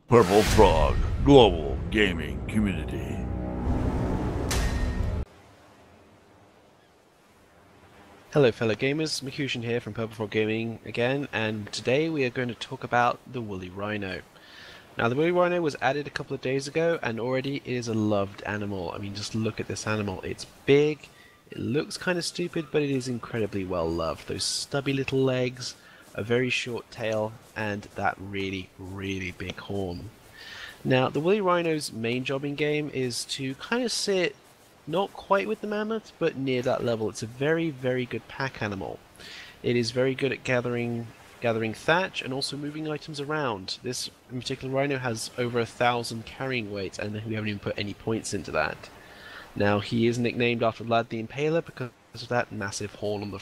Purple Frog Global Gaming Community. Hello fellow gamers, Makusian here from Purple Frog Gaming again, and today we are going to talk about the woolly rhino. Now the woolly rhino was added a couple of days ago and already it is a loved animal. I mean, just look at this animal. It's big, it looks kind of stupid, but it is incredibly well loved. Those stubby little legs, a very short tail, and that really big horn. Now the woolly rhino's main job in game is to kind of sit not quite with the mammoth, but near that level. It's a very good pack animal. It is very good at gathering thatch and also moving items around. This in particular rhino has over 1,000 carrying weight, and we haven't even put any points into that. Now he is nicknamed after Vlad the Impaler because of that massive horn on the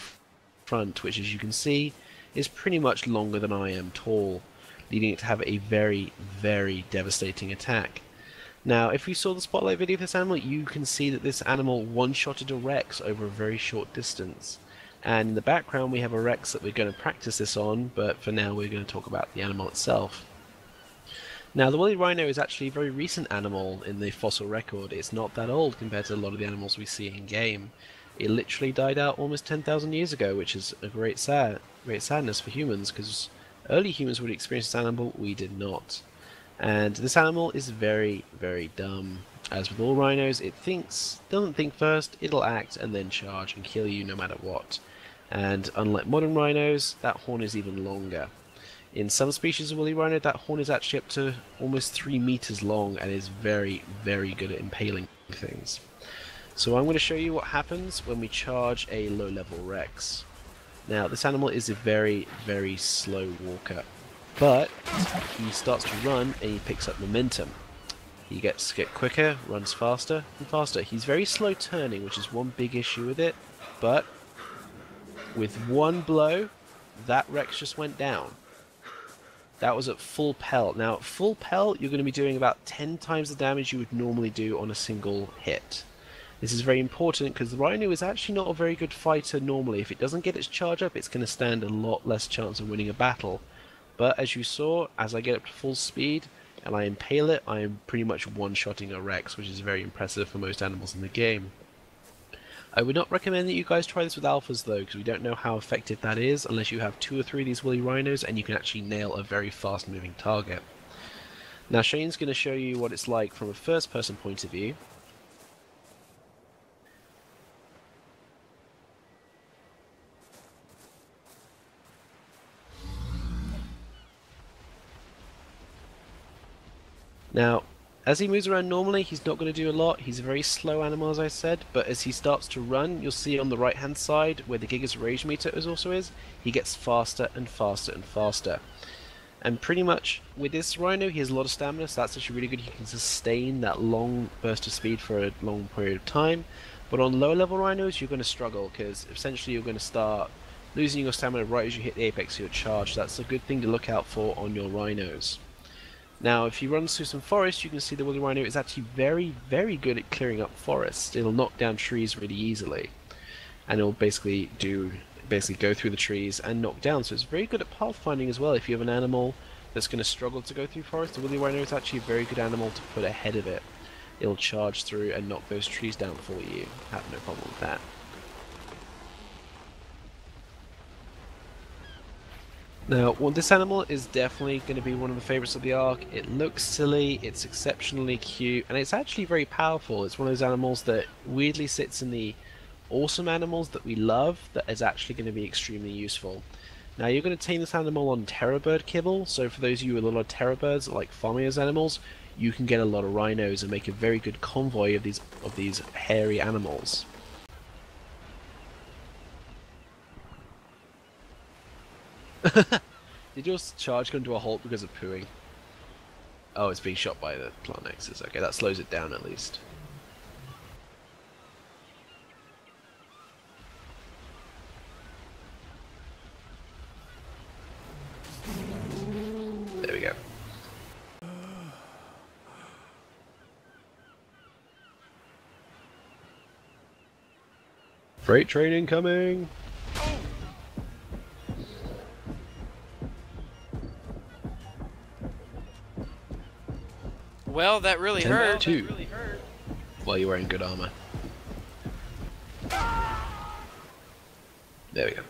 front, which as you can see is pretty much longer than I am tall, leading it to have a very devastating attack. Now, if you saw the spotlight video of this animal, you can see that this animal one-shotted a Rex over a very short distance. And in the background we have a Rex that we're going to practice this on, but for now we're going to talk about the animal itself. Now, the woolly rhino is actually a very recent animal in the fossil record. It's not that old compared to a lot of the animals we see in game. It literally died out almost 10,000 years ago, which is a great sadness for humans, because early humans would experience this animal, we did not. And this animal is very dumb. As with all rhinos, it doesn't think first, it'll act and then charge and kill you no matter what. And unlike modern rhinos, that horn is even longer. In some species of woolly rhino, that horn is actually up to almost 3 meters long and is very good at impaling things. So I'm going to show you what happens when we charge a low-level Rex. Now, this animal is a very slow walker, but he starts to run and he picks up momentum. He gets quicker, runs faster and faster. He's very slow turning, which is one big issue with it, but with one blow, that Rex just went down. That was at full pelt. Now, at full pelt, you're going to be doing about 10 times the damage you would normally do on a single hit. This is very important because the rhino is actually not a very good fighter normally. If it doesn't get its charge up, it's going to stand a lot less chance of winning a battle. But as you saw, as I get up to full speed and I impale it, I am pretty much one-shotting a Rex, which is very impressive for most animals in the game. I would not recommend that you guys try this with alphas though, because we don't know how effective that is unless you have 2 or 3 of these woolly rhinos and you can actually nail a very fast-moving target. Now Shane's going to show you what it's like from a first-person point of view. Now, as he moves around normally, he's not going to do a lot. He's a very slow animal, as I said, but as he starts to run, you'll see on the right-hand side, where the Giga's Rage Meter also is, he gets faster and faster. And pretty much, with this rhino, he has a lot of stamina, so that's actually really good. He can sustain that long burst of speed for a long period of time. But on lower-level rhinos, you're going to struggle, because essentially you're going to start losing your stamina right as you hit the apex of your charge. That's a good thing to look out for on your rhinos. Now, if he runs through some forest, you can see the woolly rhino is actually very good at clearing up forests. It'll knock down trees really easily, and it'll basically go through the trees and knock down. So it's very good at pathfinding as well. If you have an animal that's going to struggle to go through forest, the woolly rhino is actually a very good animal to put ahead of it. It'll charge through and knock those trees down for you. Have no problem with that. Now, well, this animal is definitely going to be one of the favorites of the ARK. It looks silly, it's exceptionally cute, and it's actually very powerful. It's one of those animals that weirdly sits in the awesome animals that we love that is actually going to be extremely useful. Now, you're going to tame this animal on terror bird kibble, so for those of you with a lot of terror birds, like farming those animals, you can get a lot of rhinos and make a very good convoy of these hairy animals. Did your charge come to a halt because of pooing? Oh, it's being shot by the plant nexus. Okay, that slows it down at least. There we go. Freight train incoming! Well, that really 10, hurt. 2. Well, you're wearing good armor. There we go.